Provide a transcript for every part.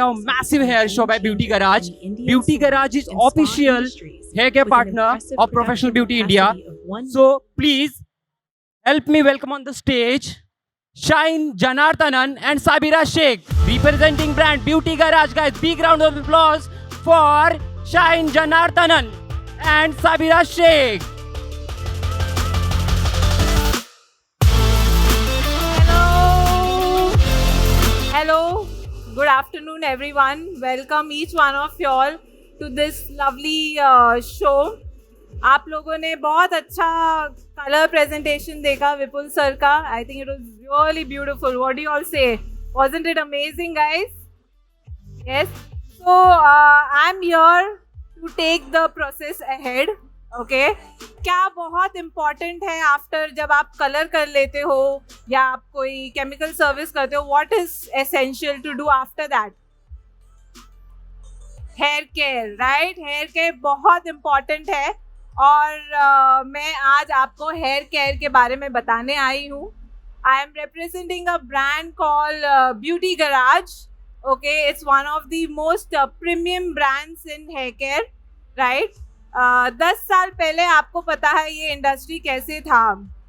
now massive hair show by Beauty Garage. Beauty Garage is official hair care partner of Professional Beauty India. So please help me welcome on the stage Shine Janarthanan and Sabira Sheikh, representing brand Beauty Garage. Guys, big round of applause for Shine Janarthanan and Sabira Sheikh. Hello, good afternoon everyone. Welcome each one of you all to this lovely show. आप लोगों ने बहुत अच्छा colour presentation देखा विपुल sir का. I think it was really beautiful. What do you all say? Wasn't it amazing, guys? Yes. So I'm here to take the process ahead. Okay. क्या बहुत important है आफ्टर जब आप कलर कर लेते हो या आप कोई केमिकल सर्विस करते हो, what is essential to do after that? Hair care, right? Hair care बहुत इम्पॉर्टेंट है और मैं आज आपको हेयर केयर के बारे में बताने आई हूँ. I am representing a brand call Beauty Garage. Okay, it's one of the most premium brands in hair care, right? 10 साल पहले आपको पता है ये इंडस्ट्री कैसे था,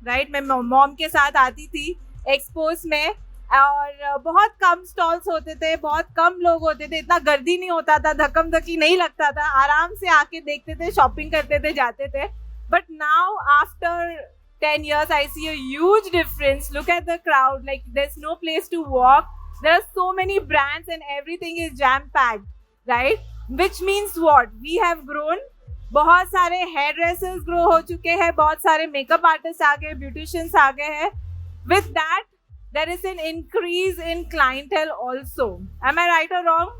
राइट? मैं मॉम के साथ आती थी एक्सपोज में और बहुत कम स्टॉल्स होते थे, बहुत कम लोग होते थे, इतना गर्दी नहीं होता था, धक्कम धक्की नहीं लगता था, आराम से आके देखते थे, शॉपिंग करते थे, जाते थे. But now after 10 years I see a huge difference. Look at the crowd, like there's no place to walk. There are so many brands and everything is jam packed, right? Which means what? We have grown. बहुत सारे hair dressers grow हो चुके हैं, बहुत सारे makeup artist आ गए, beauticians आ गए हैं. With that there is an increase in clientele also. Am I right or wrong?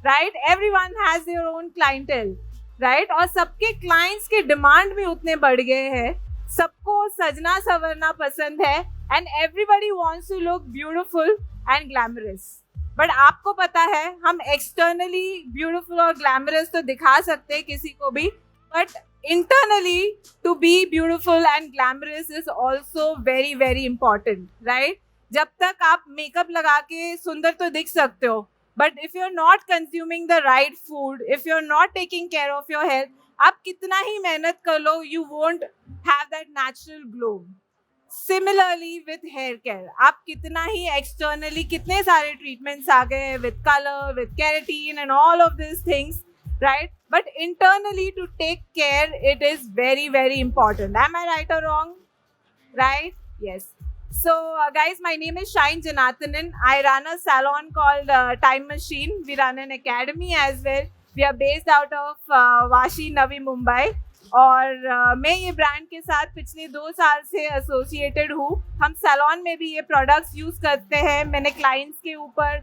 Right, everyone has their own clientele, right? और सबके क्लाइंट्स के डिमांड भी उतने बढ़ गए हैं. सबको सजना संवरना पसंद है and everybody wants to look beautiful and glamorous. But आपको पता है हम एक्सटर्नली ब्यूटिफुल और ग्लैमरस तो दिखा सकते हैं किसी को भी, but internally to be beautiful and glamorous is also very very important, right? जब तक आप मेकअप लगा के सुंदर तो दिख सकते हो, but if you are not consuming the right food, if you are not taking care of your health, आप कितना ही मेहनत कर लो, you won't have that natural glow. Similarly with hair care, आप कितना ही एक्सटर्नली, कितने सारे ट्रीटमेंट्स आ गए हैं with colour, with keratin and all of this things, right? But internally to take care it is very very important. Am I right or wrong? Right? Yes. So guys, my name is Shine Janarthanan. I run a salon called Time Machine. We run an academy as well. We are based out of Vashi, Navi Mumbai. और मैं ये brand के साथ पिछले 2 साल से associated हूँ. हम सैलॉन में भी ये प्रोडक्ट्स यूज़ करते हैं. मैंने क्लाइंट्स के ऊपर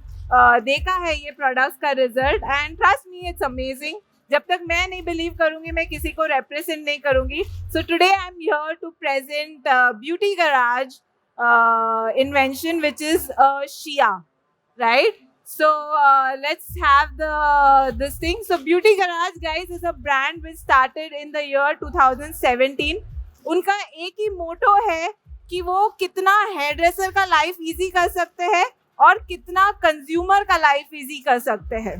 देखा है ये प्रोडक्ट्स का result and trust me, it's amazing. जब तक मैं नहीं बिलीव करूँगी मैं किसी को रिप्रेजेंट नहीं करूँगी. So today I am here to present Beauty Garage invention, which is Shia, right? So let's have this thing. So Beauty Garage, guys, is a brand which started in the year 2017. उनका एक ही मोटो है कि वो कितना hair dresser का life easy कर सकते हैं और कितना कंज्यूमर का लाइफ इजी कर सकते हैं,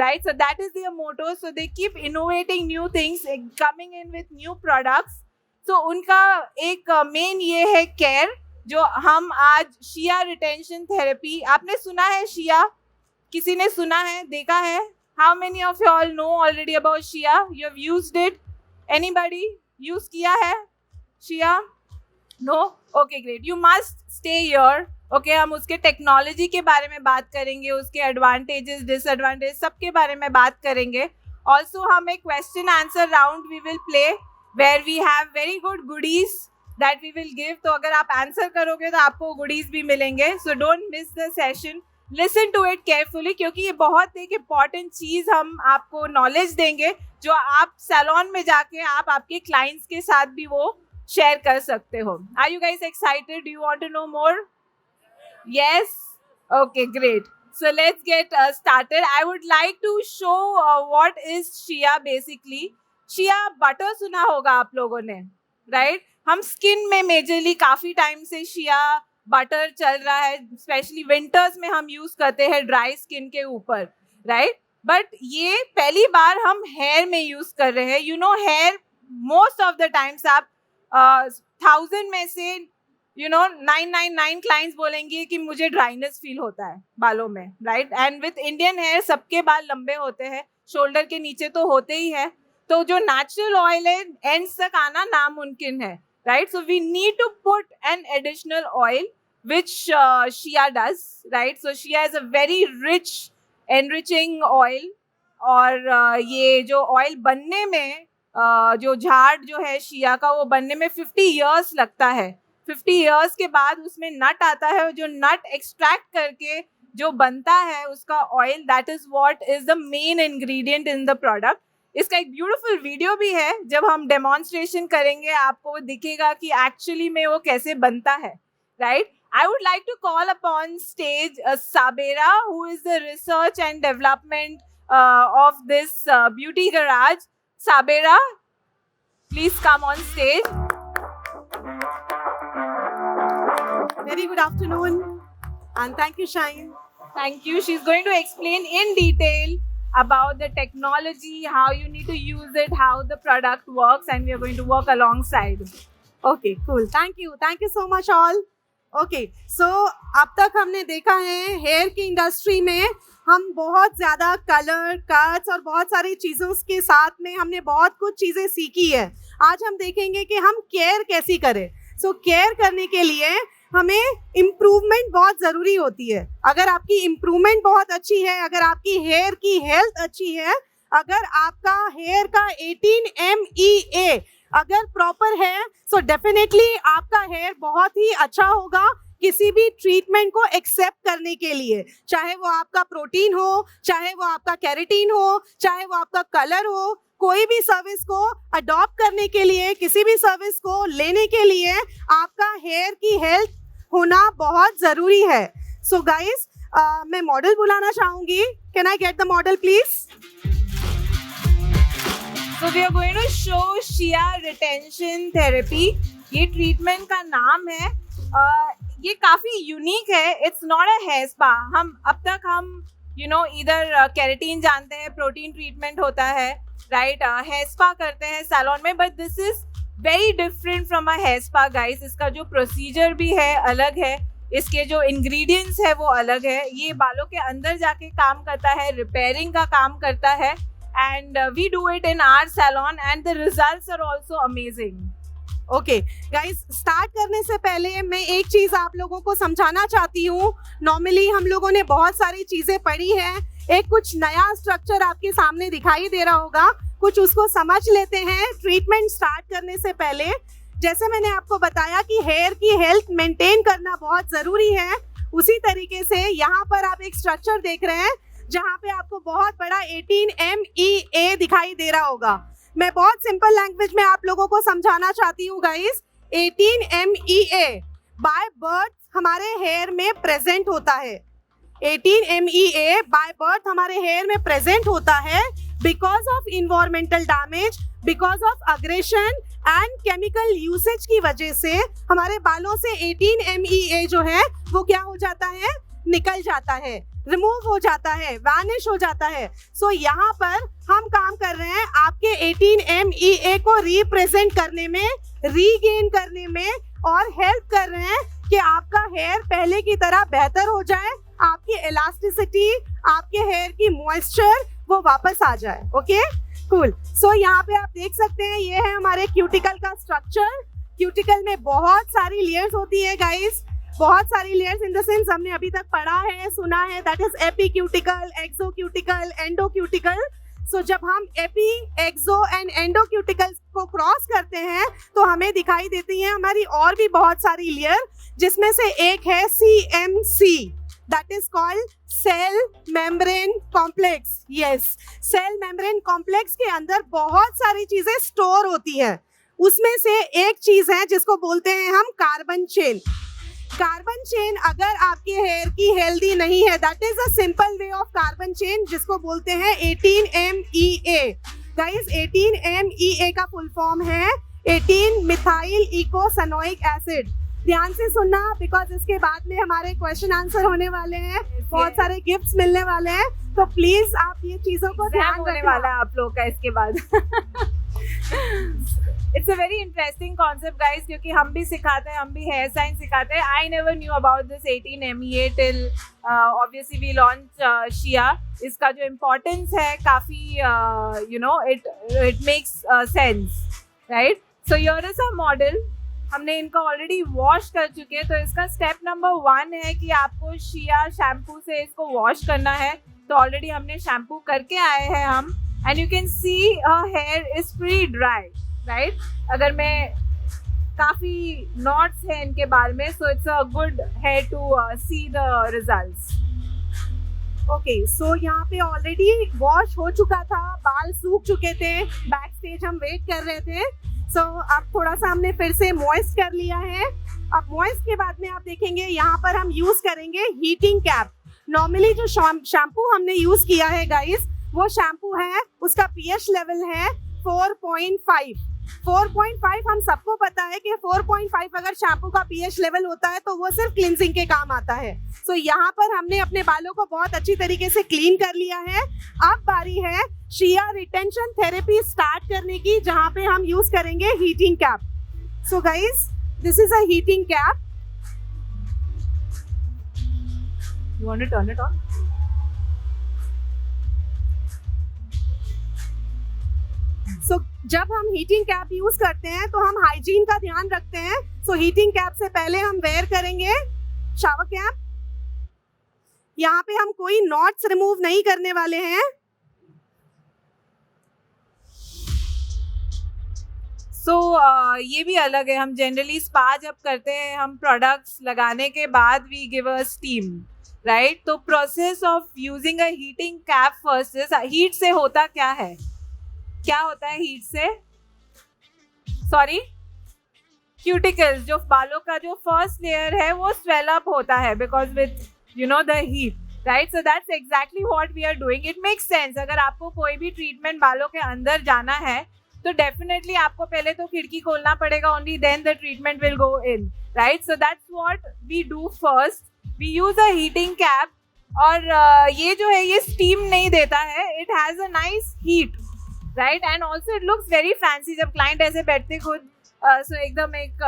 right? So that is their motto. So they keep innovating new things, coming in with new products. So उनका एक मेन ये है केयर, जो हम आज शिया रिटेंशन थेरेपी, आपने सुना है शिया? किसी ने सुना है, देखा है? How many of you all know already about shea? You have used it? Anybody use किया है shea? No? Okay, great. You must stay here. Okay, हम उसके टेक्नोलॉजी के बारे में बात करेंगे, उसके एडवांटेजेस, डिसएडवांटेज, सबके बारे में बात करेंगे. ऑल्सो हम एक question answer round we will play where we have very good goodies that we will give. तो अगर आप आंसर करोगे तो आपको गुडीज भी मिलेंगे. So don't miss the session, listen to it carefully, क्योंकि ये बहुत एक इम्पॉर्टेंट चीज़ हम आपको नॉलेज देंगे जो आप सैलॉन में जाके आप आपके क्लाइंट्स के साथ भी वो शेयर कर सकते हो. Are you guys excited? Do you want to know more? Yes? Okay, great. So let's get started. I would like to show what is Shia basically. Shia butter सुना होगा आप लोगों ने, right? हम स्किन में मेजरली काफ़ी time से shea butter चल रहा है, स्पेशली विंटर्स में हम यूज़ करते हैं ड्राई स्किन के ऊपर. राइट. बट ये पहली बार हम हेयर में यूज कर रहे हैं. You know hair most of the times आप 1000 में से 999 क्लाइंट्स बोलेंगे कि मुझे ड्राइनेस फील होता है बालों में, right. And with Indian hair सबके बाल लंबे होते हैं, शोल्डर के नीचे तो होते ही है, तो जो नेचुरल ऑयल है एंड्स तक आना नामुमकिन है, right. So we need to put an additional oil which Shia does, right? So Shia is a very rich enriching oil. और ये जो ऑयल बनने में जो झाड़ जो है शिया का वो बनने में 50 years लगता है. 50 years के बाद उसमें नट आता है, जो नट एक्सट्रैक्ट करके जो बनता है उसका oil, that is what is the main ingredient in the product. इसका एक ब्यूटीफुल वीडियो भी है, जब हम डेमोन्स्ट्रेशन करेंगे आपको दिखेगा कि एक्चुअली में वो कैसे बनता है, right. I would like to call upon stage Sabera, who is the research and development of this beauty garage. Sabera, please come on stage. Very good afternoon and thank you, Shine. Thank you. She's going to explain in detail about the technology, how you need to use it, how the product works, and we are going to work alongside. Okay, cool. Thank you so much all. Okay so अब तक हमने देखा है hair की industry में हम बहुत ज़्यादा कलर कट्स और बहुत सारी चीज़ों के साथ में हमने बहुत कुछ चीज़ें सीखी है. आज हम देखेंगे कि हम केयर कैसी करें. सो केयर करने के लिए हमें इम्प्रूवमेंट बहुत ज़रूरी होती है. अगर आपकी इम्प्रूवमेंट बहुत अच्छी है, अगर आपकी हेयर की हेल्थ अच्छी है, अगर आपका हेयर का 18 MEA अगर प्रॉपर है, सो डेफिनेटली आपका हेयर बहुत ही अच्छा होगा किसी भी ट्रीटमेंट को एक्सेप्ट करने के लिए. चाहे वो आपका प्रोटीन हो, चाहे वो आपका केराटिन हो, चाहे वो आपका कलर हो, कोई भी सर्विस को अडॉप्ट करने के लिए, किसी भी सर्विस को लेने के लिए आपका हेयर की हेल्थ होना बहुत ज़रूरी है. सो गाइस, मैं मॉडल बुलाना चाहूँगी. Can I get the model please? So we are going to show Shia retention therapy. ये ट्रीटमेंट का नाम है. ये काफ़ी यूनिक है. It's not a hair spa. हम अब तक इधर केराटिन जानते हैं, प्रोटीन ट्रीटमेंट होता है, राइट. हेयर स्पा करते हैं सैलून में, but this is very different from a hair spa guys. इसका जो प्रोसीजर भी है अलग है, इसके जो इंग्रेडिएंट्स है वो अलग है. ये बालों के अंदर जाके काम करता है, रिपेयरिंग का काम करता है. And we do it in our salon and the results are also amazing. Okay guys, start करने से पहले मैं एक चीज़ आप लोगों को समझाना चाहती हूँ. नॉर्मली हम लोगों ने बहुत सारी चीज़ें पढ़ी हैं, एक कुछ नया स्ट्रक्चर आपके सामने दिखाई दे रहा होगा, कुछ उसको समझ लेते हैं. ट्रीटमेंट स्टार्ट करने से पहले जैसे मैंने आपको बताया कि हेयर की हेल्थ मेंटेन करना बहुत ज़रूरी है, उसी तरीके से यहाँ पर आप एक स्ट्रक्चर देख रहे हैं जहाँ पे आपको बहुत बड़ा 18 MEA दिखाई दे रहा होगा. मैं बहुत सिंपल लैंग्वेज में आप लोगों को समझाना चाहती हूँ गाइस. 18 MEA बाय बर्थ हमारे हेयर में प्रेजेंट होता है. 18 MEA बाय बर्थ हमारे हेयर में प्रेजेंट होता है because of environmental damage, because of aggression and chemical usage की वजह से हमारे बालों से 18 MEA जो है वो क्या हो जाता है, निकल जाता है, रिमूव हो जाता है, वैनिश हो जाता है. सो यहाँ पर हम काम कर रहे हैं आपके 18 MEA को रिप्रेजेंट करने में, रीगेन करने में और हेल्प कर रहे हैं कि आपका हेयर पहले की तरह बेहतर हो जाए, आपकी इलास्टिसिटी, आपके हेयर की मॉइस्चर वो वापस आ जाए. Okay cool. सो यहाँ पे आप देख सकते हैं ये है हमारे क्यूटिकल का स्ट्रक्चर. क्यूटिकल में बहुत सारी लेयर्स होती है गाइस, बहुत सारी लेयर्स इन द सेंस हमने अभी तक पढ़ा है, सुना है, दैट इज एपीक्यूटिकल, एक्सोक्यूटिकल, एंडोक्यूटिकल. सो जब हम एपी, एक्सो एंड एंडोक्यूटिकल को क्रॉस करते हैं तो हमें दिखाई देती है हमारी और भी बहुत सारी लेयर, जिसमें से एक है CMC, that is called cell membrane complex. Yes, cell membrane complex के अंदर बहुत सारी चीजें स्टोर होती है. उसमें से एक चीज है जिसको बोलते हैं हम कार्बन चेन. कार्बन चेन अगर आपके हेयर की हेल्दी नहीं है, that is a simple way of carbon chain जिसको बोलते हैं 18 MEA. गाइस 18 MEA का फुल फॉर्म है 18 मिथाइल इकोसैनोइक एसिड. ध्यान से सुनना, बिकॉज इसके बाद में हमारे क्वेश्चन आंसर होने वाले हैं, बहुत सारे गिफ्ट्स मिलने वाले हैं, तो प्लीज आप ये चीजों को ध्यान होने वाला है आप लोग का इसके बाद। It's a very interesting concept guys, क्योंकि हम भी सिखाते हैं, हम भी हेयर साइंस सिखाते हैं। I never knew about this 18 MEA till obviously we launch shea. इसका जो इम्पोर्टेंस है काफ़ी you know it makes sense, right. So here is a model, हमने इनको ऑलरेडी वॉश कर चुके हैं। तो इसका स्टेप नंबर 1 है कि आपको शिया शैम्पू से इसको वॉश करना है। तो ऑलरेडी हमने शैम्पू करके आए हैं हम, and you can see hair is pre dry, right. अगर मैं काफ़ी नॉट्स हैं इनके बाल में, so it's a good hair to see the results. Okay, so यहाँ पे ऑलरेडी वॉश हो चुका था, बाल सूख चुके थे, बैक स्टेज हम वेट कर रहे थे। सो अब थोड़ा सा हमने फिर से मॉइस्ट कर लिया है। अब मॉइस्ट के बाद में आप देखेंगे यहाँ पर हम यूज करेंगे हीटिंग कैप। नॉर्मली जो शैम्पू हमने यूज किया है गाइस, वो शैम्पू है, उसका pH लेवल है 4.5। 4.5 हम सबको पता है कि 4.5 अगर शैम्पू का pH लेवल होता है तो वो सिर्फ क्लींजिंग के काम आता है। सो यहाँ पर हमने अपने बालों को बहुत अच्छी तरीके से क्लीन कर लिया है। अब बारी है शिया रिटेंशन थेरेपी स्टार्ट करने की, जहाँ पे हम यूज करेंगे heating cap. So guys, this is a heating cap. You want to turn it on? सो जब हम हीटिंग कैप यूज करते हैं तो हम हाइजीन का ध्यान रखते हैं। सो हीटिंग कैप से पहले हम वेयर करेंगे शावर कैप। यहाँ पे हम कोई नॉट्स रिमूव नहीं करने वाले हैं। सो ये भी अलग है, हम जनरली स्पा जब करते हैं, हम प्रोडक्ट्स लगाने के बाद we give a steam, right. तो process of using a heating cap first is, heat से होता क्या है, क्या होता है हीट से, सॉरी क्यूटिकल्स, जो बालों का जो फर्स्ट लेयर है वो स्वेल अप होता है because with you know the heat, right. So that's exactly what we are doing. It makes sense, अगर आपको कोई भी ट्रीटमेंट बालों के अंदर जाना है तो डेफिनेटली आपको पहले तो खिड़की खोलना पड़ेगा, only then the treatment will go in, right. So that's what we do first, we use a heating cap. और ये जो है ये स्टीम नहीं देता है, it has a nice heat, right, and also it looks very fancy. जब client ऐसे बैठते खुद सो एकदम एक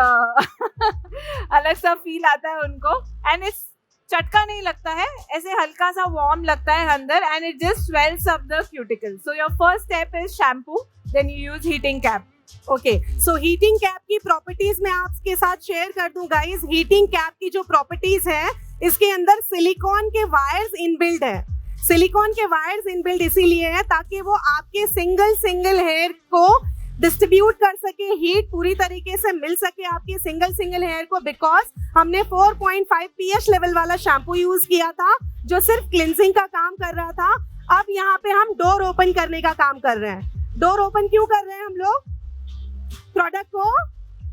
अलग सा फील आता है उनको, एंड इट्स चटका नहीं लगता है, ऐसे हल्का सा वार्म लगता है अंदर, and it just swells up the cuticle. So your first step is shampoo, then you use heating cap. Okay, so heating cap की प्रॉपर्टीज मैं आपके साथ शेयर कर दूं गाइस। हीटिंग कैप की जो प्रॉपर्टीज है, इसके अंदर सिलिकॉन के वायर्स इनबिल्ड है। सिलिकॉन के वायर्स इनबिल्ड इसीलिए है ताकि वो आपके सिंगल हेयर को डिस्ट्रीब्यूट कर सके, हीट पूरी तरीके से मिल सके आपके सिंगल हेयर को, बिकॉज हमने 4.5 pH लेवल वाला शैम्पू यूज किया था जो सिर्फ क्लिनजिंग का काम कर रहा था। अब यहाँ पे हम डोर ओपन करने का काम कर रहे हैं। डोर ओपन क्यों कर रहे हैं हम लोग? प्रोडक्ट को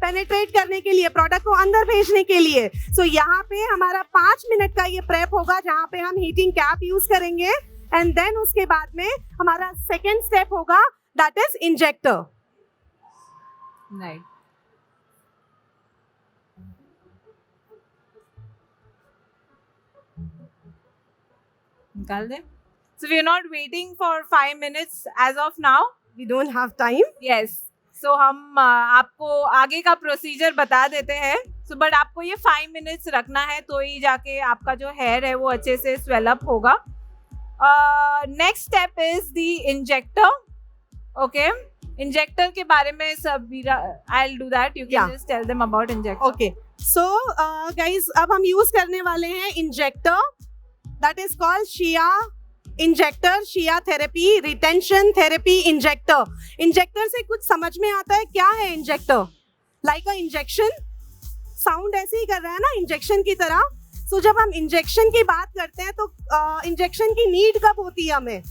पेनिट्रेट करने के लिए, प्रोडक्ट को अंदर भेजने के लिए। सो यहाँ पे हमारा 5 मिनट का ये प्रेप होगा जहाँ पे हम हीटिंग कैप यूज करेंगे, एंड देन उसके बाद में हमारा सेकेंड स्टेप होगा, दैट इज इंजेक्टर। राइट, निकाल दे। So we are not waiting for 5 minutes as of now. We don't have time. Yes. So हम आपको आगे का प्रोसीजर बता देते हैं। So but आपको ये 5 मिनट्स रखना है तो ही जाके आपका जो हेयर है वो अच्छे से स्वेल अप होगा। Next step is the injector. Okay, injector के बारे में सब I'll do that. You can just tell them about injector. Okay. So guys, अब हम यूज करने वाले हैं injector, that is called Shia injector, Shia therapy retention therapy injector. Injector से कुछ समझ में आता है क्या है injector? Like a injection, sound ऐसे ही कर रहा है ना इंजेक्शन की तरह। सो जब हम इंजेक्शन की बात करते हैं तो इंजेक्शन की नीड कब होती है हमें?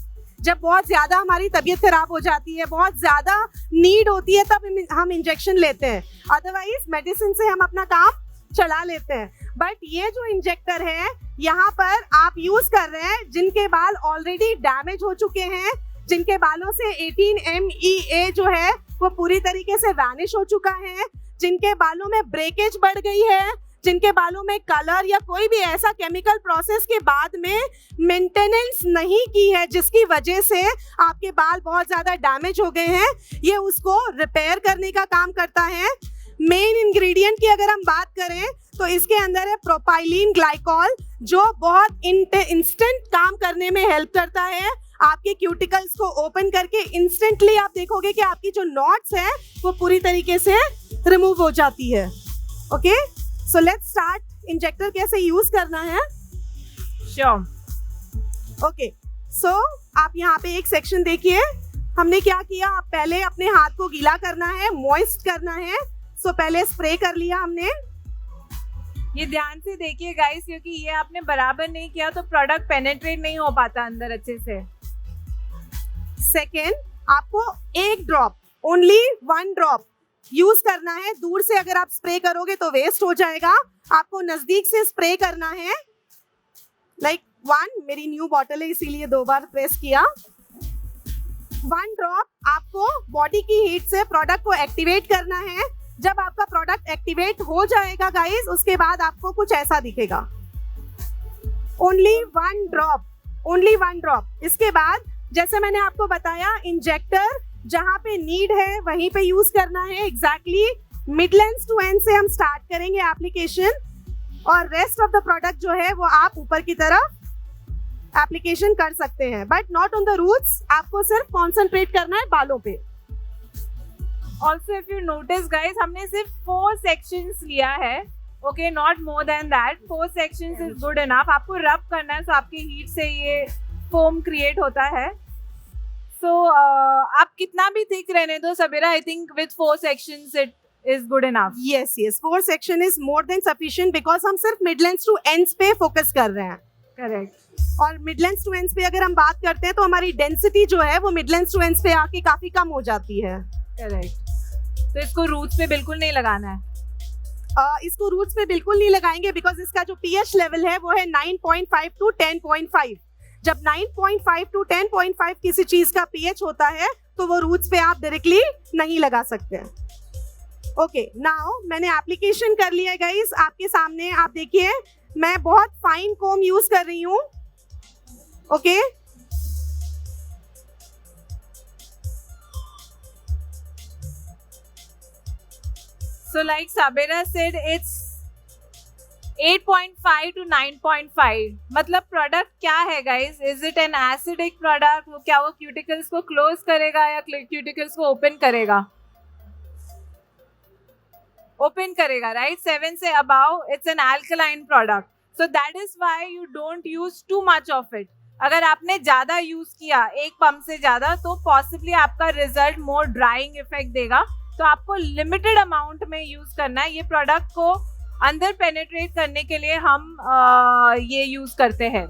जब बहुत ज़्यादा हमारी तबीयत खराब हो जाती है, बहुत ज़्यादा नीड होती है, तब हम इंजेक्शन लेते हैं। अदरवाइज मेडिसिन से हम अपना काम चला लेते हैं। बट ये जो इंजेक्टर है यहाँ पर आप यूज कर रहे हैं जिनके बाल ऑलरेडी डैमेज हो चुके हैं, जिनके बालों से 18 MEA जो है वो पूरी तरीके से वैनिश हो चुका है, जिनके बालों में ब्रेकेज बढ़ गई है, जिनके बालों में कलर या कोई भी ऐसा केमिकल प्रोसेस के बाद में मेंटेनेंस नहीं की है जिसकी वजह से आपके बाल बहुत ज़्यादा डैमेज हो गए हैं, ये उसको रिपेयर करने का काम करता है। मेन इंग्रेडिएंट की अगर हम बात करें तो इसके अंदर है प्रोपाइलीन ग्लाइकॉल, जो बहुत इंस्टेंट काम करने में हेल्प करता है। आपके क्यूटिकल्स को ओपन करके इंस्टेंटली आप देखोगे कि आपकी जो नॉट्स है वो पूरी तरीके से रिमूव हो जाती है। Okay, so let's start. Injector कैसे यूज करना है? श्योर। ओके, सो आप यहाँ पे एक सेक्शन देखिए। हमने क्या किया, आप पहले अपने हाथ को गीला करना है, मॉइस्ट करना है। सो पहले स्प्रे कर लिया हमने। ये ध्यान से देखिए गाइस, क्योंकि ये आपने बराबर नहीं किया तो प्रोडक्ट पेनिट्रेट नहीं हो पाता अंदर अच्छे से। सेकेंड, आपको एक ड्रॉप, ओनली 1 ड्रॉप यूज करना है। दूर से अगर आप स्प्रे करोगे तो वेस्ट हो जाएगा, आपको नजदीक से स्प्रे करना है। लाइक 1, मेरी न्यू बॉटल है इसीलिए 2 बार प्रेस किया। 1 ड्रॉप आपको बॉडी की हीट से प्रोडक्ट को एक्टिवेट करना है। जब आपका प्रोडक्ट एक्टिवेट हो जाएगा गाइस, उसके बाद आपको कुछ ऐसा दिखेगा। Only 1 drop, only 1 drop. इसके बाद जैसे मैंने आपको बताया, इंजेक्टर जहां पे नीड है वहीं पे यूज करना है। Exactly mid lengths to end से हम स्टार्ट करेंगे एप्लीकेशन, और रेस्ट ऑफ द प्रोडक्ट जो है वो आप ऊपर की तरफ एप्लीकेशन कर सकते हैं, but not on the roots. आपको सिर्फ कॉन्सेंट्रेट करना है बालों पे। Also if you notice guys, हमने सिर्फ 4 सेक्शंस लिया है। Okay, not more than that. 4 sections is good enough. आपको रब करना है, सो आपकी हीट से ये फोम क्रिएट होता है। सो आप कितना भी थिक रहने दो सबेरा, I think with 4 sections it is good enough. Yes yes, 4 section is more than sufficient, because हम सिर्फ मिड लेंस टू एंड्स पे फोकस कर रहे हैं। करेक्ट। और मिड लेंस टू एंड्स पे अगर हम बात करते हैं तो हमारी डेंसिटी जो है वो मिड लेंस टू एंड्स पे आके काफी कम हो जाती है। करेक्ट। तो इसको रूट्स पे बिल्कुल नहीं लगाना है। इसको रूट्स पे बिल्कुल नहीं लगाएंगे, बिकॉज इसका जो पीएच लेवल है वो है 9.5 टू 10.5। जब 9.5 टू 10.5 किसी चीज का पीएच होता है तो वो रूट्स पे आप डायरेक्टली नहीं लगा सकते। ओके, नाउ मैंने एप्लीकेशन कर लिया है गाइस। आपके सामने आप देखिए, मैं बहुत फाइन कोम यूज कर रही हूँ। Okay, So like Sabira said, it's 8.5 to 9.5. मतलब प्रोडक्ट क्या है guys? Is it an acidic product? क्या वो क्यूटिकल्स को क्लोज करेगा या क्यूटिकल्स को ओपन करेगा? ओपन करेगा, राइट? 7 से above it's an alkaline product, so that is why you don't use too much of it. अगर आपने ज्यादा यूज किया, एक पंप से ज्यादा, तो पॉसिबली आपका रिजल्ट मोर ड्राइंग इफेक्ट देगा। तो आपको लिमिटेड अमाउंट में यूज करना है। ये प्रोडक्ट को अंदर पेनिट्रेट करने के लिए हम ये यूज करते हैं।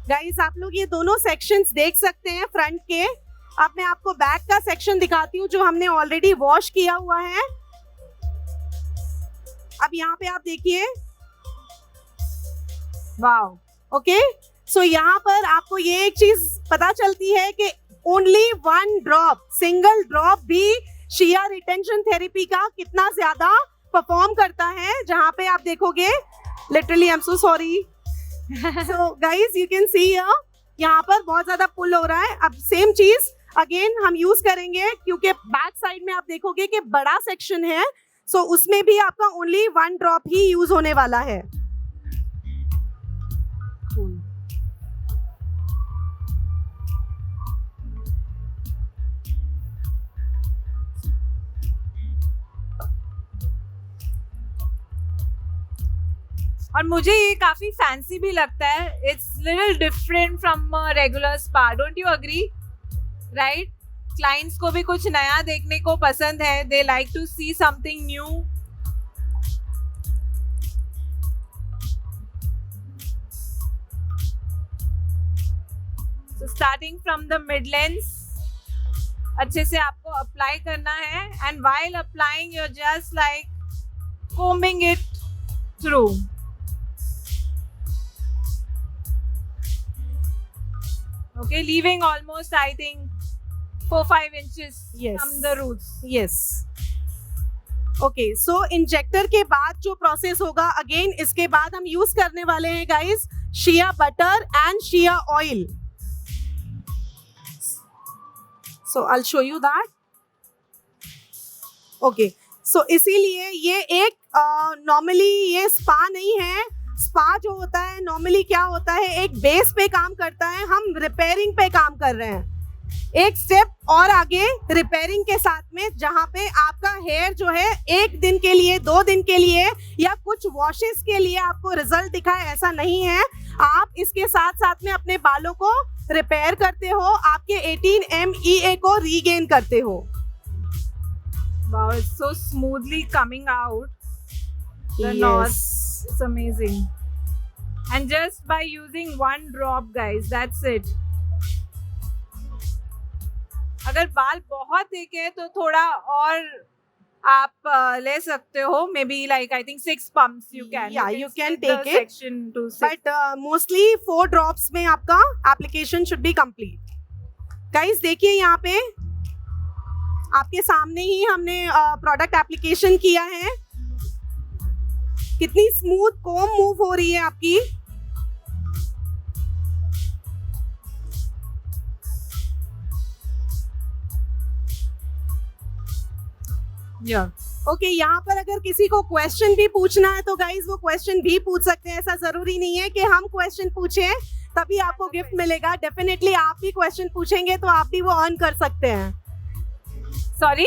गाइस आप लोग ये दोनों सेक्शंस देख सकते हैं फ्रंट के। अब मैं आपको बैक का सेक्शन दिखाती हूँ जो हमने ऑलरेडी वॉश किया हुआ है। अब यहाँ पे आप देखिए, वाओ। ओके, सो यहाँ पर आपको ये एक चीज पता चलती है कि ओनली 1 ड्रॉप, सिंगल ड्रॉप भी शिया रिटेंशन थेरेपी का कितना ज्यादा परफॉर्म करता है। जहाँ पे आप देखोगे, literally I am so sorry, so guys you can सी यहाँ पर बहुत ज्यादा पुल हो रहा है। अब सेम चीज अगेन हम यूज करेंगे, क्योंकि बैक साइड में आप देखोगे कि बड़ा सेक्शन है, सो उसमें भी आपका ओनली 1 ड्रॉप ही यूज होने वाला है। और मुझे ये काफी फैंसी भी लगता है। It's little different from regular spa, don't you agree? Right, clients को भी कुछ नया देखने को पसंद है। They like to see something new. So starting from the mid lengths, अच्छे से आपको अप्लाई करना है। And while applying you are just like combing it through. Okay, leaving almost, I think, 4-5 inches Yes. from the roots. Yes. Okay, so injector के बाद जो process होगा, again इसके बाद हम यूज करने वाले हैं guys shea butter and shea oil. So I will show you that. Okay, so इसीलिए ये एक नॉर्मली ये स्पा नहीं है. स्पा जो होता है नॉर्मली क्या होता है, एक बेस पे काम करता है, हम रिपेयरिंग पे काम कर रहे हैं. एक स्टेप और आगे रिपेयरिंग के साथ में, जहाँ पे आपका हेयर जो है 1 दिन के लिए, 2 दिन के लिए या कुछ वॉशेस के लिए आपको रिजल्ट दिखाए, ऐसा नहीं है. आप इसके साथ साथ में अपने बालों को रिपेयर करते हो, आपके 18 MEA को रीगेन करते हो. Wow, it's so smoothly coming out. The Yes. knots, it's amazing. And just by using 1 drop, guys, that's it. अगर बाल बहुत थिक है तो थोड़ा और आप ले सकते हो. Maybe like I think 6 pumps you can. Yeah, you can split take the it. section to 6. But mostly 4 drops में आपका application should be complete. Guys देखिए यहाँ पे आपके सामने ही हमने प्रोडक्ट एप्लीकेशन किया है. कितनी स्मूथ कोम मूव हो रही है आपकी. Yeah. ओके, यहाँ पर अगर किसी को क्वेश्चन भी पूछना है तो गाइज वो क्वेश्चन भी पूछ सकते हैं. ऐसा जरूरी नहीं है कि हम क्वेश्चन पूछें तभी आपको गिफ्ट मिलेगा. डेफिनेटली आप भी क्वेश्चन पूछेंगे तो आप भी वो अर्न कर सकते हैं. Sorry.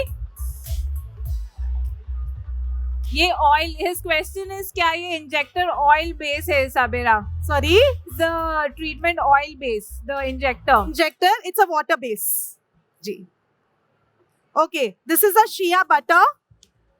ये ऑयल, his question is क्या ये इंजेक्टर ऑयल बेस है सबेरा? Sorry, The treatment oil base, the injector. Injector it's a water base जी. Okay, this is a shea butter.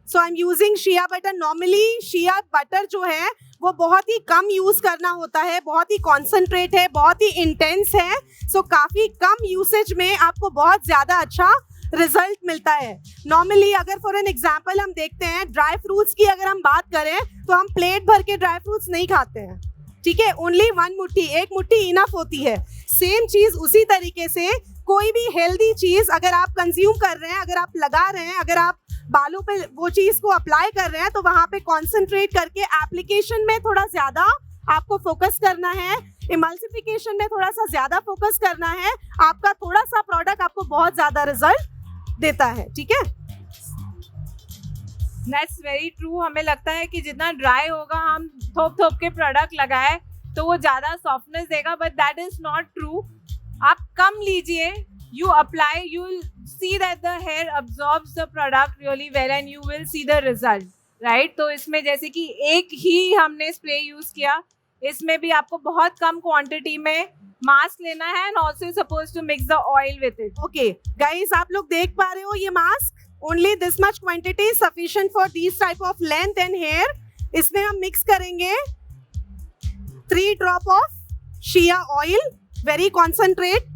So I am using shea butter. Normally shea butter जो है वो बहुत ही कम use करना होता है, बहुत ही कॉन्सेंट्रेट है, बहुत ही इंटेंस है. सो काफी कम यूसेज में आपको बहुत ज्यादा अच्छा रिजल्ट मिलता है. नॉर्मली अगर फॉर एन एग्जाम्पल हम देखते हैं, ड्राई फ्रूट्स की अगर हम बात करें तो हम प्लेट भर के ड्राई फ्रूट्स नहीं खाते हैं, ठीक है. ओनली 1 मुट्ठी, 1 मुट्ठी इनफ होती है. सेम चीज उसी तरीके से कोई भी हेल्दी चीज अगर आप कंज्यूम कर रहे हैं, अगर आप लगा रहे हैं, अगर आप बालों पे वो चीज को अप्लाई कर रहे हैं तो वहां पे कॉन्सेंट्रेट करके एप्लीकेशन में थोड़ा ज्यादा आपको फोकस करना है, इमल्सिफिकेशन में थोड़ा सा ज्यादा फोकस करना है. आपका थोड़ा सा प्रोडक्ट आपको बहुत ज्यादा रिजल्ट देता है, ठीक है. That's very true. हमें लगता है कि जितना ड्राई होगा हम थोप थोप के प्रोडक्ट लगाए तो वो ज़्यादा सॉफ्टनेस देगा, but that is not true. आप कम लीजिए, you apply, you will see that the hair absorbs the product really well and you will see the result, right? तो इसमें जैसे कि एक ही हमने स्प्रे यूज़ किया, इसमें भी आपको बहुत कम क्वांटिटी में मास्क लेना है and also supposed to mix the oil with it. Okay guys, आप लोग देख पा रहे हो ये mask, only this much quantity sufficient for this type of length and hair. इसमें हम मिक्स करेंगे 3 drop of shea oil, very concentrate.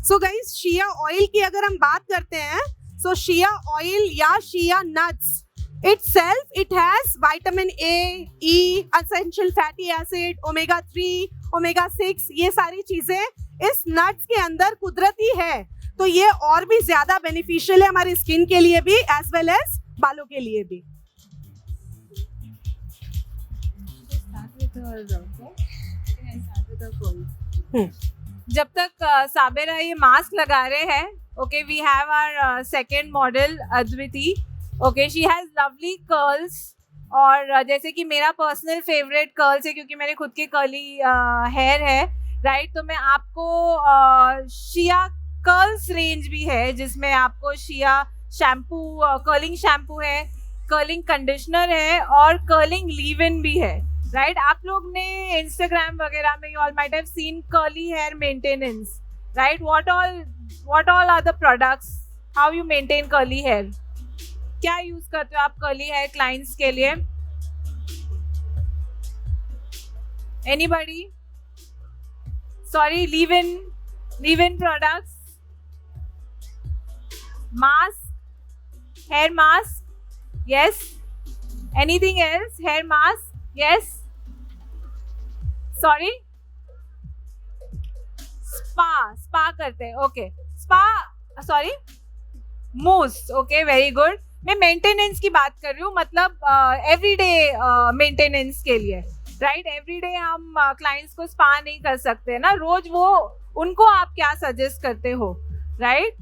So guys, shea oil की अगर हम बात करते हैं, सो शिया ऑयल या शिया nuts itself it has vitamin A, E, essential fatty acid, omega 3, omega 6, ये सारी चीजें इस नट्स के अंदर कुदरती है. तो ये और भी ज्यादा बेनिफिशियल है हमारी स्किन के लिए भी एज वेल एज बालों के लिए भी. जब तक साबिरा ये मास्क लगा रहे हैं, okay, we have our second model Advaiti. Okay, she has lovely curls, और जैसे कि मेरा पर्सनल फेवरेट कर्ल्स है क्योंकि मेरे खुद के कर्ली हेयर है, राइट. तो मैं आपको शिया कर्ल्स रेंज भी है जिसमें आपको शिया शैम्पू, कर्लिंग शैम्पू है, कर्लिंग कंडीशनर है और कर्लिंग लीव इन भी है, राइट. आप लोग ने इंस्टाग्राम वगैरह में you all might have seen curly hair maintenance, right. What all are the products, how you maintain curly hair, क्या यूज करते हो आप कर्ली हेयर क्लाइंट्स के लिए? Anybody? Sorry, leave in products, mask, hair mask, yes. Anything else? Hair mask, yes. Sorry, spa करते हैं, okay. Spa, sorry, mousse, okay, very good. मैं maintenance की बात कर रही हूँ, मतलब एवरीडे मेंटेनेंस के लिए, राइट? एवरीडे हम क्लाइंट्स को स्पा नहीं कर सकते ना रोज, वो उनको आप क्या सजेस्ट करते हो, right?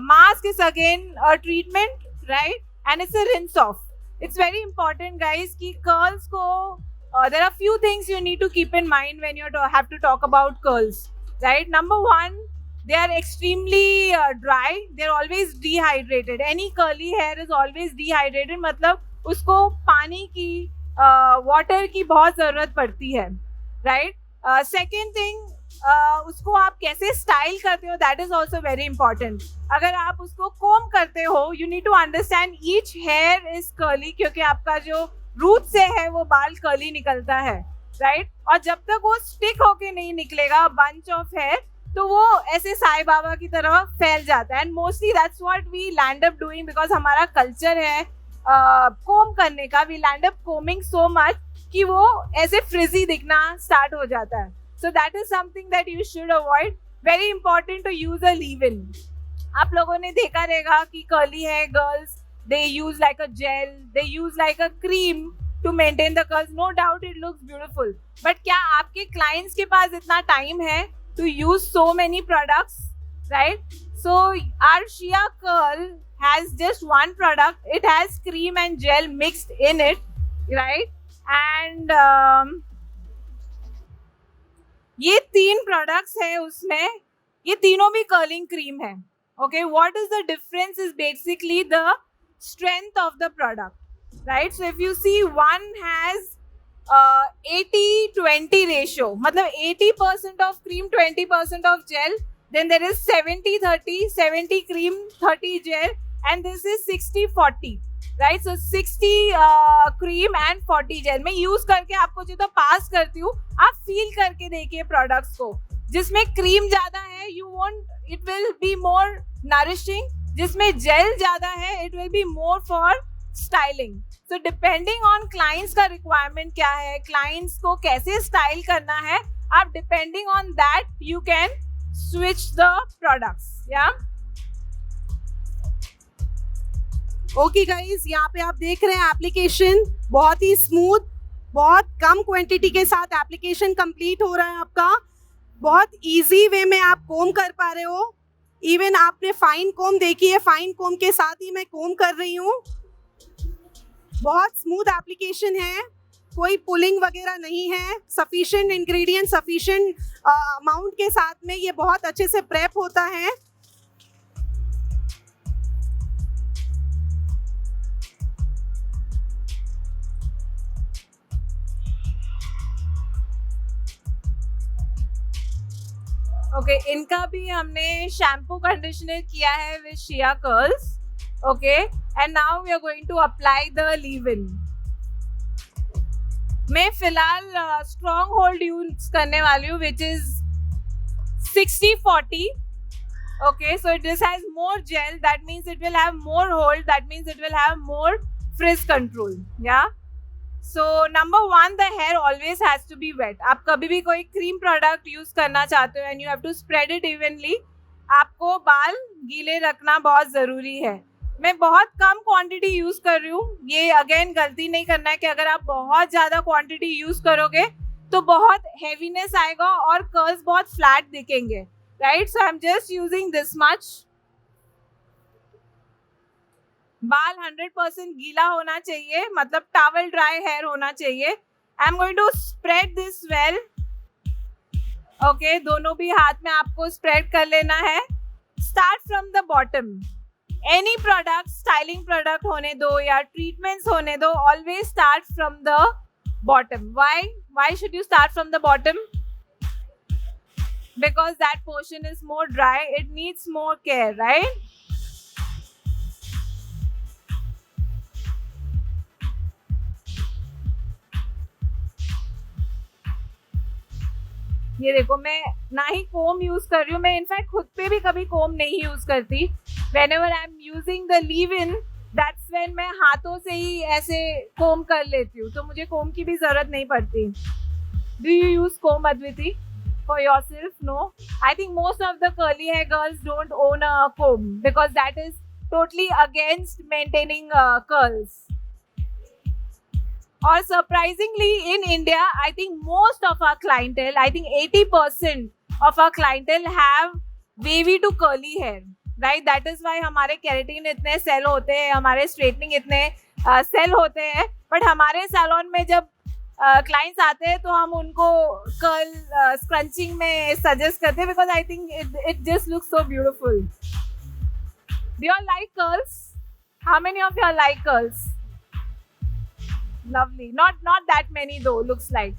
Mask is again a treatment, right? And it's a rinse of. It's very important guys कि कर्ल्स को there are few things you need to keep in mind when you have to talk about curls, right? Number one, they are extremely dry. They are always dehydrated. Any curly hair is always dehydrated. मतलब उसको पानी की water की बहुत ज़रूरत पड़ती है, right? Second thing, उसको आप कैसे स्टाइल करते हो, that is also very important. अगर आप उसको कोम करते हो, you need to understand each hair is curly, क्योंकि आपका जो रूट से है वो बाल कर्ली निकलता है, राइट? और जब तक वो स्टिक होके नहीं निकलेगा बंच ऑफ हेयर, तो वो ऐसे साईं बाबा की तरह फैल जाता है. And mostly that's what we land up doing, because हमारा कल्चर है कोम करने का. We land up combing so much कि वो ऐसे फ्रिजी दिखना स्टार्ट हो जाता है. So that is something that you should avoid. Very important to use a leave in. आप लोगों ने देखा रहेगा कि कर्ली है girls, they use like a gel, they use like a cream to maintain the curls. No doubt it looks beautiful, but क्या आपके clients के पास इतना time है to use so many products, right? So our Shia curl has just one product. It has cream and gel mixed in it, right? And ये 3 products है उसमें, ये तीनों भी curling cream है. Okay, what is the difference is basically the strength of the product, right? So if you see, one has 80-20 ratio, मतलब 80% of cream, 20% of gel. Then there is 70-30, 70 cream, 30 gel, and this is 60-40, right? So 60 cream and 40 gel. मैं use करके आपको जो तो पास करती हूँ, आप feel करके देखिए products को. जिसमें cream ज़्यादा है, it will be more nourishing. जिसमें जेल ज़्यादा है, it will be more for styling. So depending on clients का रिक्वायरमेंट क्या है, क्लाइंट्स को कैसे स्टाइल करना है, आप depending on that you can switch the products. या ओके गाइज, यहाँ पे आप देख रहे हैं एप्लीकेशन बहुत ही स्मूथ, बहुत कम क्वांटिटी के साथ एप्लीकेशन कंप्लीट हो रहा है आपका. बहुत इजी वे में आप कोम कर पा रहे हो. इवन आपने फाइन कोम देखी है, फाइन कोम के साथ ही मैं कोम कर रही हूँ. बहुत स्मूथ एप्लीकेशन है, कोई पुलिंग वगैरह नहीं है. सफिशिएंट इंग्रेडिएंट, सफिशिएंट अमाउंट के साथ में ये बहुत अच्छे से प्रेप होता है. ओके, इनका भी हमने शैम्पू कंडीशनर किया है with shea curls. Okay, and now we are going to apply the leave in. मैं फिलहाल स्ट्रॉन्ग होल्ड यूज करने वाली हूँ, which is 60-40. Okay, so this has more gel, that means it will have more hold, that means it will have more frizz control. Yeah so number 1, the hair always has to be wet. आप कभी भी कोई cream product use करना चाहते हो and you have to spread it evenly, आपको बाल गीले रखना बहुत ज़रूरी है. मैं बहुत कम क्वांटिटी यूज़ कर रही हूँ. ये अगेन गलती नहीं करना है कि अगर आप बहुत ज़्यादा क्वांटिटी यूज़ करोगे तो बहुत हैवीनेस आएगा और कर्ल्स बहुत फ्लैट दिखेंगे, right? So I am just using this much. बाल 100% गीला होना चाहिए, मतलब टॉवल ड्राई हेयर होना चाहिए. I am going to spread this well. Okay, दोनों भी हाथ में आपको स्प्रेड कर लेना है. Start from the bottom. Any product, styling product होने दो या ट्रीटमेंट्स होने दो, always start from the bottom. Why should you start from the bottom? Because that portion is more dry, it needs more care, right? ये देखो, मैं ना ही कोम use कर रही हूँ. मैं इनफैक्ट खुद पे भी कभी कोम नहीं यूज करती. Whenever I am using the leave in, that's when मैं हाथों से ही ऐसे कोम कर लेती हूँ, तो मुझे कोम की भी जरूरत नहीं पड़ती. Do you use comb, Adviti, for yourself? No, I think most of the curly hair girls don't own a comb because that is totally against maintaining curls. Or surprisingly, in India, I think most of our clientele, I think 80% of our clientele have wavy to curly hair, right? That is why हमारे keratin इतने sell होते हैं, हमारे straightening इतने sell होते हैं. But हमारे salon में जब clients आते हैं तो हम उनको curl scrunching में suggest करते हैं because I think it just looks so beautiful. Do you all like curls? How many of you all like curls? Lovely. Not that many though, looks like.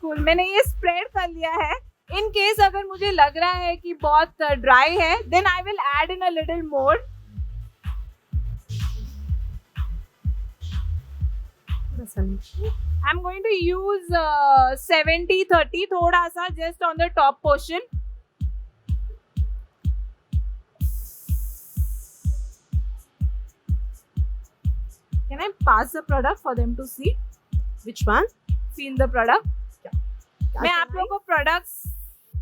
Cool. मैंने ये spread कर लिया है. In case अगर मुझे लग रहा है कि बहुत dry है, then I will add in a little more. I'm going to use 70-30 थोड़ा सा just on the top portion. Can I pass the product for them to see? Which one? Feel the product. मैं आप लोगों को products,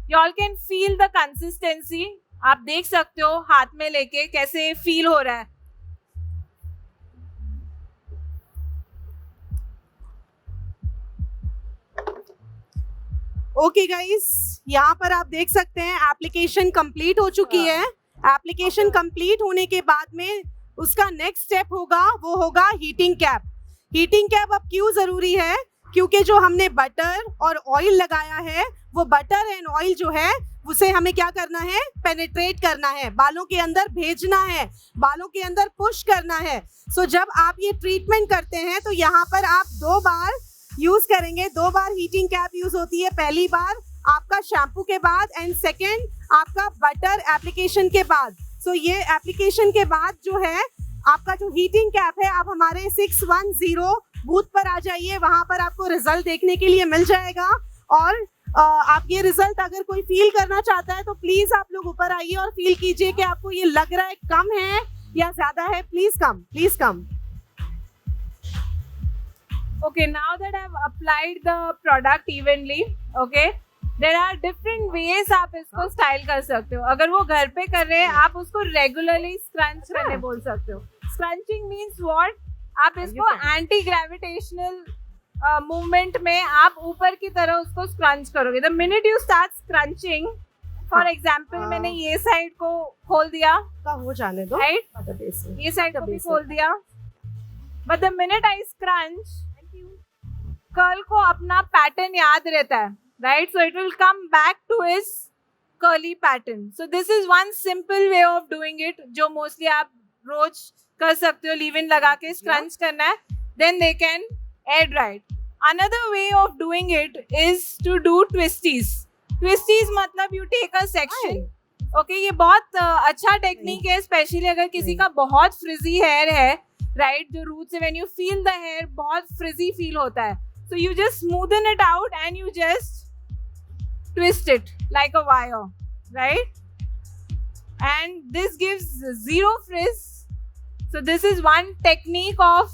you all can feel the consistency. आप देख सकते हो हाथ में लेके कैसे feel हो रहा है. ओके गाइस, यहाँ पर आप देख सकते हैं एप्लीकेशन कंप्लीट हो चुकी है. एप्लीकेशन कंप्लीट होने के बाद में उसका नेक्स्ट स्टेप होगा, वो होगा हीटिंग कैप. हीटिंग कैप अब क्यों जरूरी है? क्योंकि जो हमने बटर और ऑयल लगाया है, वो बटर एंड ऑयल जो है उसे हमें क्या करना है? पेनिट्रेट करना है, बालों के अंदर भेजना है, बालों के अंदर पुश करना है. सो जब आप ये ट्रीटमेंट करते हैं तो यहाँ पर आप 2 बार यूज करेंगे. 2 बार हीटिंग कैप यूज होती है. पहली बार आपका शैम्पू के बाद एंड सेकेंड आपका बटर एप्लीकेशन के बाद. सो ये एप्लीकेशन के बाद जो है आपका जो हीटिंग कैप है, आप हमारे 610 बूथ पर आ जाइए. वहां पर आपको रिजल्ट देखने के लिए मिल जाएगा. और आप ये रिजल्ट अगर कोई फील करना चाहता है तो प्लीज आप लोग ऊपर आइए और फील कीजिए कि आपको ये लग रहा है कम है या ज्यादा है. Please come. Okay, now that I've applied the product evenly, okay, there are different ways आप इसको स्टाइल कर सकते हो. अगर वो घर पे कर रहे हैं, आप उसको रेगुलरली स्क्रंच करने बोल सकते हो. स्क्रंचिंग मीन्स व्हाट? आप इसको एंटी ग्रेविटेशनल मूवमेंट में आप ऊपर की तरह उसको स्क्रंच करोगे. The minute you start scrunching, for example मैंने ये साइड को खोल दिया, हो जाने दो, राइट, ये साइड को भी खोल दिया. But the minute I scrunch, curl को अपना पैटर्न याद रहता है, right? So it will come back to his curly pattern. So this is one simple way of doing it, जो मोस्टली आप रोज कर सकते हो. लीव इन लगा के स्क्रंच करना है, then they can air dry. Another way of doing it is to do twisties. Twisties मतलब you take a section. Okay, ये बहुत अच्छा टेक्निक है, स्पेशली अगर किसी का बहुत फ्रिजी हेयर है, राइट? जो रूट से when you feel the hair बहुत फ्रिजी फील होता है. So you just smoothen it out and you just twist it like a wire, right? And this gives zero frizz. So this is one technique of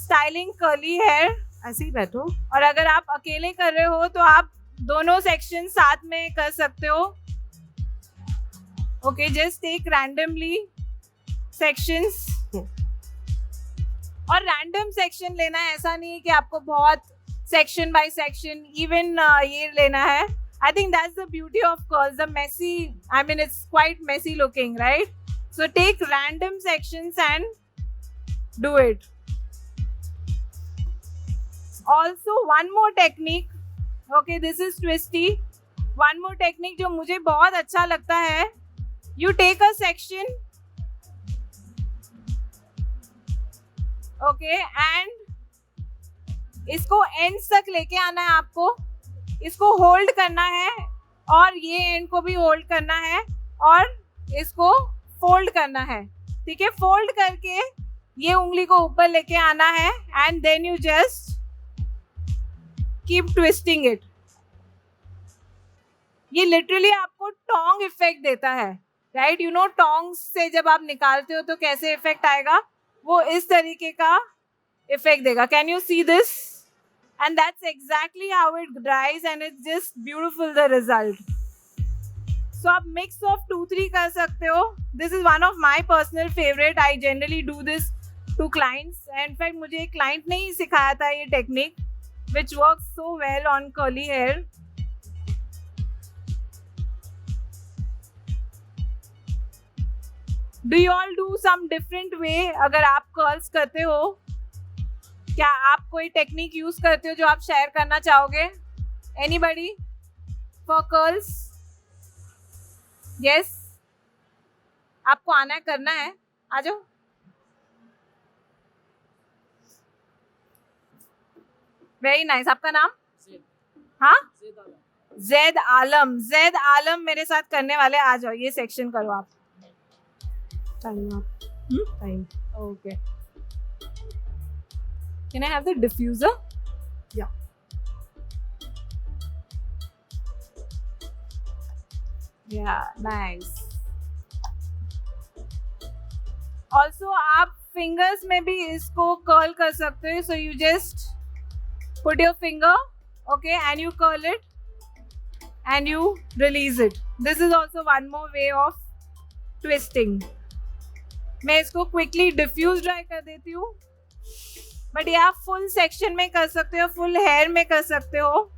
styling curly hair. ऐसे ही बैठो. और अगर आप अकेले कर रहे हो तो आप दोनों सेक्शन साथ में कर सकते हो. Okay, just take randomly sections. और रैंडम सेक्शन लेना है, ऐसा नहीं है कि आपको बहुत सेक्शन बाय सेक्शन इवन ये लेना है. I think that's the beauty of curls, the messy, I mean it's quite messy looking, right? So take random sections and do it. Also one more technique, okay, this is twisty. One more technique जो मुझे बहुत अच्छा लगता है, you take a section, okay, and इसको ends तक लेके आना है आपको. इसको होल्ड करना है और ये एंड को भी होल्ड करना है और इसको फोल्ड करना है. ठीक है, फोल्ड करके ये उंगली को ऊपर लेके आना है and then you just keep twisting it. ये लिटरली आपको टोंग इफेक्ट देता है, राइट? यू नो टोंग से जब आप निकालते हो तो कैसे इफेक्ट आएगा, वो इस तरीके का इफेक्ट देगा. Can you see this? And that's exactly how it dries and it's just beautiful the result. So आप मिक्स ऑफ 2-3 कर सकते हो. This is one of my personal favourite. I generally do this to clients. In fact मुझे एक client ने ही सिखाया था ये technique which works so well on curly hair. Do you all do some different way? अगर आप कर्ल्स करते हो, क्या आप कोई टेक्निक यूज करते हो जो आप शेयर करना चाहोगे? Anybody for curls? यस, आपको आना है, करना है, आ जाओ. Very nice. आपका नाम? हाँ, जैद आलम. जैद आलम मेरे साथ करने वाले. आ जाओ, ये सेक्शन करो आप. Time. Okay. Can I have the diffuser? Yeah. Yeah, nice. Also, आप fingers में भी इसको curl कर सकते हो. So you just put your finger, okay, and you curl it, and you release it. This is also one more way of twisting. मैं इसको quickly diffuse dry कर देती हूँ. बट ये आप फुल सेक्शन में कर सकते हो, फुल हेयर में कर सकते हो.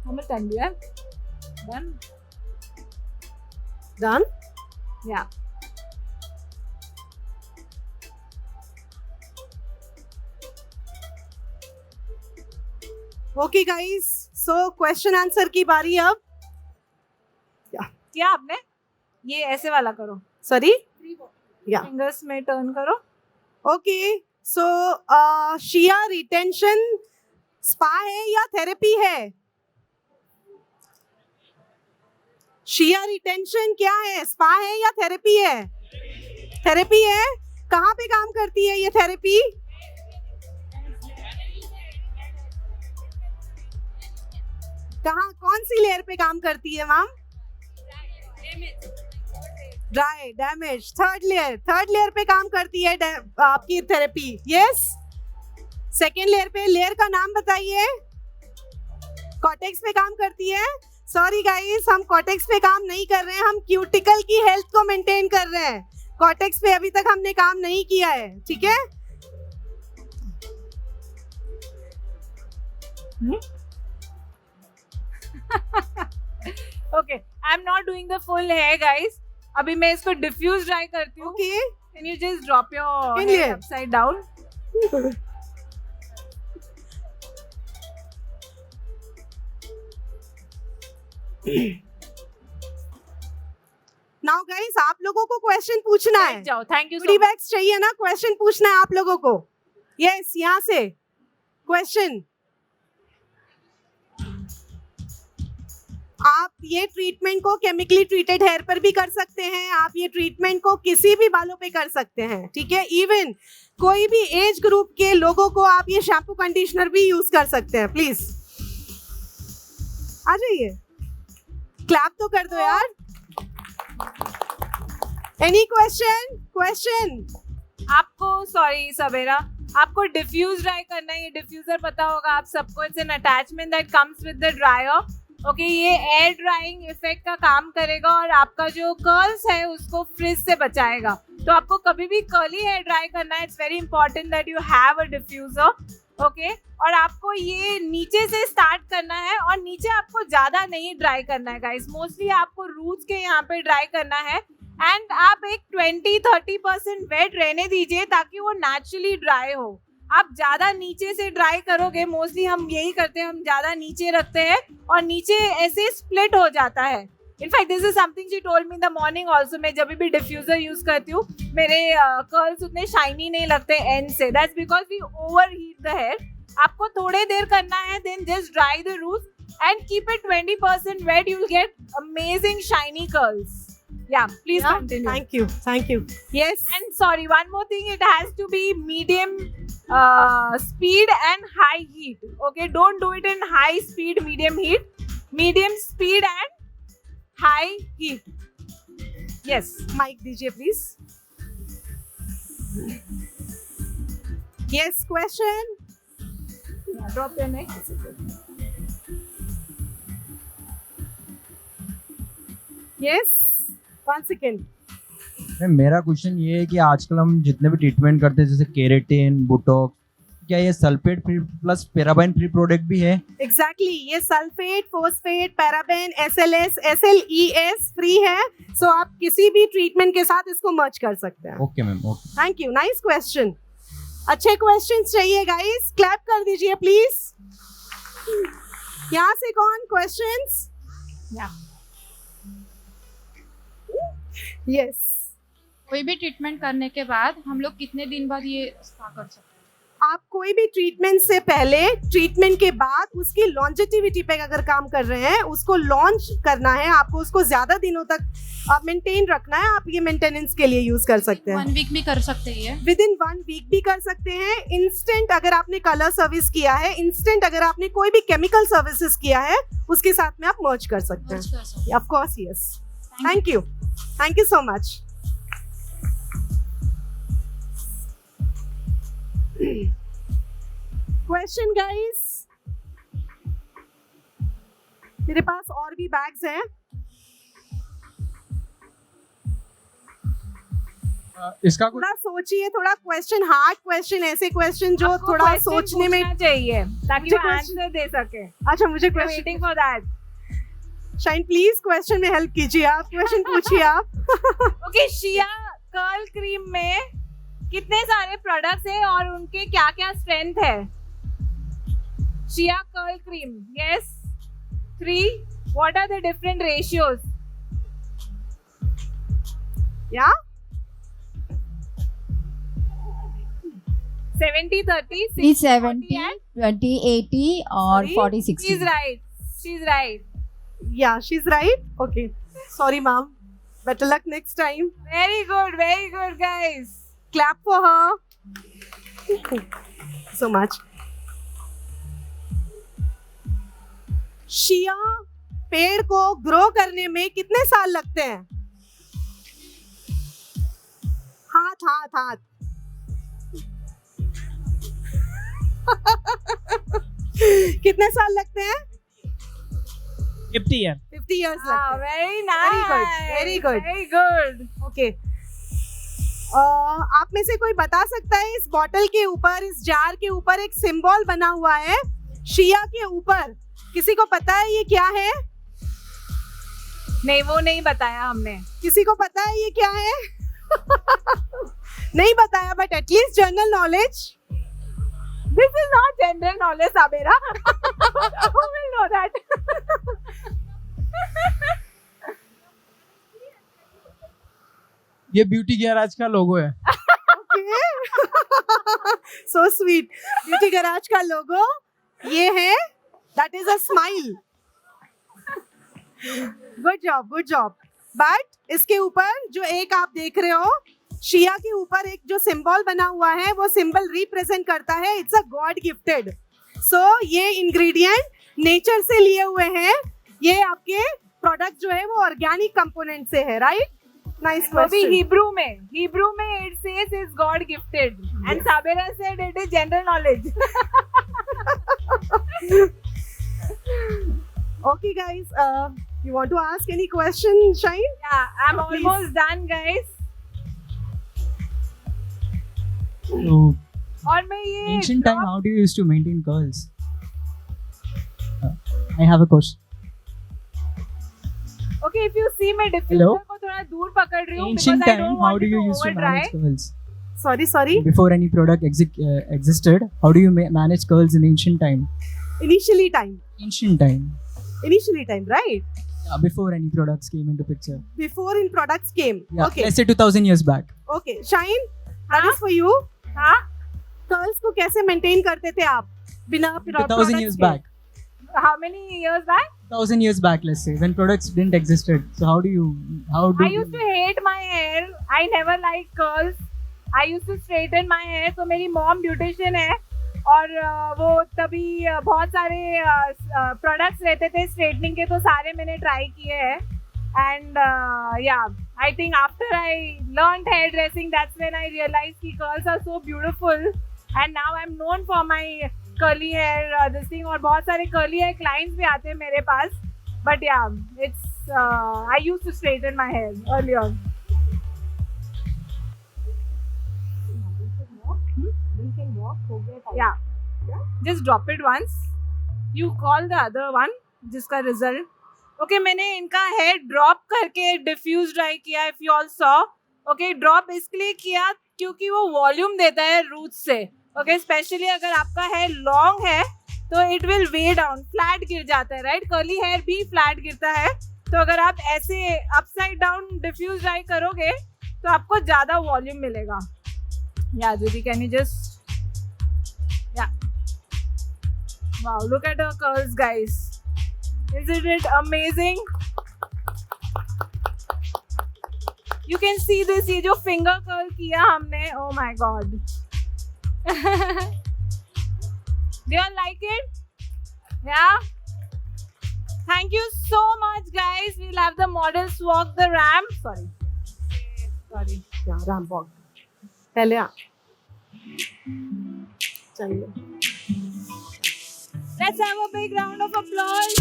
How much time do you have? Done? Done? Yeah. Okay guys, so question answer की बारी अब. क्या आपने ये ऐसे वाला करो. Sorry? Yeah. फिंगर्स में टर्न करो. Okay, so Shia retention spa है या थेरेपी है? Shia retention क्या है? स्पा है या थेरेपी है? थेरेपी है. कहाँ पे काम करती है ये थेरेपी? कहाँ, कौन सी लेयर पे काम करती है ma'am? Dry, damage, third layer पे काम करती है आपकी थेरेपी. यस. सेकेंड लेयर पे, लेयर का नाम बताइए. कॉर्टेक्स पे काम करती है. सॉरी गाइस, हम कॉर्टेक्स पे काम नहीं कर रहे हैं, हम क्यूटिकल की हेल्थ को मेंटेन कर रहे हैं. कॉर्टेक्स पे अभी तक हमने काम नहीं किया है. ठीक है. Okay, I'm not doing the full hair, guys. अभी मैं इसको डिफ्यूज ड्राई करती हूँ. Okay. Can you just drop your In hair here. upside down? Now guys, आप लोगों को क्वेश्चन पूछना है. बैठ जाओ. थैंक यू गुडी बैग्स चाहिए ना? क्वेश्चन पूछना है आप लोगों को. यस, यहाँ से क्वेश्चन. आप ये ट्रीटमेंट को केमिकली ट्रीटेड हेयर पर भी कर सकते हैं. आप ये ट्रीटमेंट को किसी भी बालों पे कर सकते हैं. ठीक है. इवन कोई भी एज ग्रुप के लोगों को आप ये शैम्पू कंडीशनर भी यूज कर सकते हैं. प्लीज आ जाइए. क्लैप तो कर दो यार. Any question? आपको, सॉरी सबेरा, आपको डिफ्यूज ड्राई करना है. ये डिफ्यूजर पता होगा आप सबको. It's an attachment that comes with the dryer. Okay, ये एयर ड्राइंग इफेक्ट का काम करेगा और आपका जो कर्ल्स है उसको फ्रिज से बचाएगा. तो आपको कभी भी कर्ली हेयर ड्राई करना है, it's very important that you have a diffuser. Okay, और आपको ये नीचे से स्टार्ट करना है और नीचे आपको ज़्यादा नहीं ड्राई करना है गाइस. मोस्टली आपको रूट्स के यहाँ पे ड्राई करना है. एंड आप एक 20-30% वेट रहने दीजिए ताकि वो नेचुरली ड्राई हो. आप ज़्यादा नीचे से ड्राई करोगे, मोस्टली हम यही करते हैं, हम ज़्यादा नीचे रखते हैं और नीचे ऐसे स्प्लिट हो जाता है. In fact this is something she told me in the morning also. मैं जब भी डिफ्यूजर यूज करती हूँ मेरे कर्ल्स उतने शाइनी नहीं लगते एंड से. That's because we over heat the hair. आपको थोड़े देर करना है, then just dry the roots and keep it 20% wet. You will get amazing shiny curls. Yeah, please continue. Thank you. Yes. And sorry, one more thing, it has to be medium speed and high heat. Okay, don't do it in high speed, medium heat. Medium speed and high heat. Yes. Mic दीजिए please. Yes, question. Yeah, drop your neck. Yes, 1 second. Ma'am मेरा question ये है कि आजकल हम जितने भी treatment करते हैं जैसे केरेटिन, बोटॉक्स, क्या ये sulphate free plus paraben free product भी है? एग्जैक्टली, ये sulphate, phosphate, paraben, SLS, SLES free है। सो आप किसी भी ट्रीटमेंट के साथ इसको मर्ज कर सकते हैं। Okay ma'am, okay. Thank you, nice question. अच्छे क्वेश्चंस चाहिए गाइस, क्लैप कर दीजिए प्लीज। यहाँ से कौन क्वेश्चंस? यस। कोई भी ट्रीटमेंट करने के बाद हम लोग कितने दिन बाद ये स्पा कर सकते हैं? आप कोई भी ट्रीटमेंट से पहले, ट्रीटमेंट के बाद उसकी लॉन्जेटिविटी पे अगर काम कर रहे हैं, उसको लॉन्च करना है, आपको उसको ज्यादा दिनों तक मेंटेन रखना है, आप ये मेंटेनेंस के लिए यूज कर सकते हैं। 1 वीक भी कर सकते हैं? विद इन 1 वीक भी कर सकते हैं। इंस्टेंट अगर आपने कलर सर्विस किया है, इंस्टेंट अगर आपने कोई भी केमिकल सर्विसेज किया है, उसके साथ में आप मर्ज कर सकते हैं। Of course, yes. Thank you so much. Question guys, मेरे पास और भी बैग्स हैं। इसका कुछ थोड़ा सोचिए, थोड़ा क्वेश्चन, हार्ड क्वेश्चन, ऐसे क्वेश्चन जो आपको थोड़ा question सोचने में पूछना चाहिए ताकि मुझे वो question- आंसर दे सके। अच्छा, मुझे question waiting for that. Shine please question में हेल्प कीजिए, आप क्वेश्चन पूछिए आप। ओके, शिया कर्ल क्रीम में कितने सारे प्रोडक्ट्स हैं और उनके क्या क्या स्ट्रेंथ है? Shea curl cream, yes 3, what are the different ratios? या 70-30, 370, 60-40 2080 और Sorry? 4060. She's right. She's right. Yeah she is right. Okay, sorry ma'am, better luck next time. Very good, guys. Clap for her so much. Shea पेड़ को grow करने में कितने साल लगते हैं? हाथ कितने साल लगते हैं? 50 है। 50 years Ah, लगते हैं। very nice. very good. Very good. Okay, आप में से कोई बता सकता है इस बॉटल के ऊपर, इस जार के ऊपर एक सिंबल बना हुआ है शिया के ऊपर, किसी को पता है ये क्या है? नहीं, वो नहीं बताया हमने। किसी को पता है ये क्या है? नहीं बताया, but at least general knowledge. This is not general knowledge, Sabera. Who will know that? ये ब्यूटी गैराज का लोगो है। So sweet. ब्यूटी गैराज का लोगो ये है, that is a smile. Good job. But इसके ऊपर जो एक आप देख रहे हो, शिया के ऊपर एक जो सिंबल बना हुआ है, वो सिंबल रिप्रेजेंट करता है इट्स अ गॉड गिफ्टेड। सो ये इंग्रेडिएंट नेचर से लिए हुए हैं, ये आपके प्रोडक्ट जो है वो ऑर्गेनिक कंपोनेंट से है, राइट? नाइस वो भी क्वेश्चन। Hebrew में it says is God gifted, and Sabera said it is general knowledge. Okay guys, you want to ask any question, Shine? Yeah, I'm Please. almost done, guys. So, और मैं ये ancient time, how do you used to maintain curls? I have a question. Okay, if you see मैं Hello? diffuser को थोड़ा दूर पकड़ रही हूँ Ancient because I time, don't how want do it you to used to overdry. manage curls? Sorry. Before any product existed, how do you manage curls in ancient time? Initially time, right? Before any products came into picture. Before in products came. Yeah, Okay. let's say 2000 years back. Okay. Shine, that is for you. हाँ? Curls को कैसे maintain करते थे आप बिना 2000 years back. How many years back? 1000 years back, let's say, when products didn't existed. So how do I used to hate my hair. I never liked curls. I used to straighten my hair. तो मेरी mom beautician है और वो तभी बहुत सारे products रहते थे स्ट्रेटनिंग के, तो सारे मैंने ट्राई किए हैं. And I think after I learned hairdressing, that's when I realized कि curls are so beautiful. And now I'm known for my curly hair this thing, और बहुत सारे curly hair clients भी आते हैं मेरे पास. But it's I used to straighten my hair earlier. Yeah. Just drop it once. You call the other one जिसका result. Okay, मैंने इनका hair drop करके diffuse dry किया. If you all saw. Okay, drop इसलिए किया क्योंकि वो volume देता है roots से. Okay, especially अगर आपका hair long है तो it will weigh down. Flat गिर जाता है, right? Curly hair भी flat गिरता है. तो अगर आप ऐसे upside down diffuse dry करोगे तो आपको ज़्यादा volume मिलेगा. Yeah, Judy, can you just... Yeah. Wow, look at her curls, guys. Isn't it amazing? You can see this, ये जो finger curl किया हमने, oh my god. Do you all like it? Yeah? Thank you so much, guys. We'll have the models walk the ramp. Sorry. Yeah, ramp walk. पहले आ. चलिए. Let's have a big round of applause.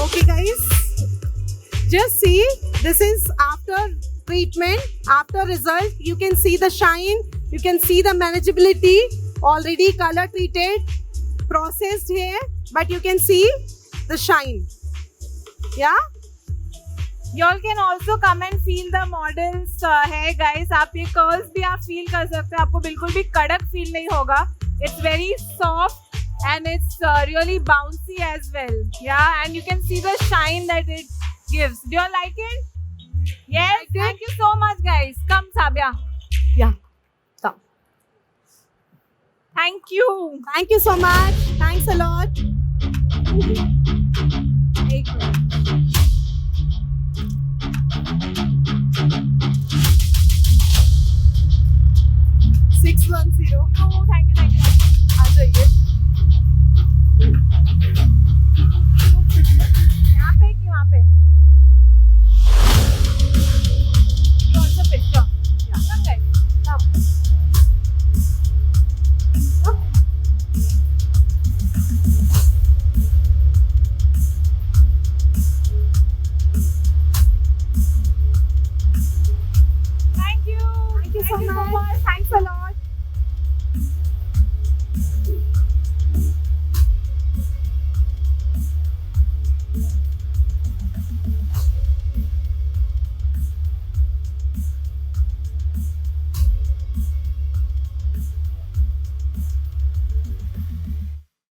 Okay, guys. Just see, this is after treatment, after result. You can see the shine. You can see the manageability. Already color treated, processed hair, but you can see the shine. Yeah. You all can also come and feel the models hair, guys. आप ये curls भी आप feel कर सकते हैं. आपको बिल्कुल भी कड़क feel नहीं होगा. It's very soft and it's really bouncy as well. Yeah, and you can see the shine that it gives. Do you all like it? Yes. Thank you so much, guys. Come, Sabya. Yeah. Come. Thank you. Thank you so much. Thanks a lot.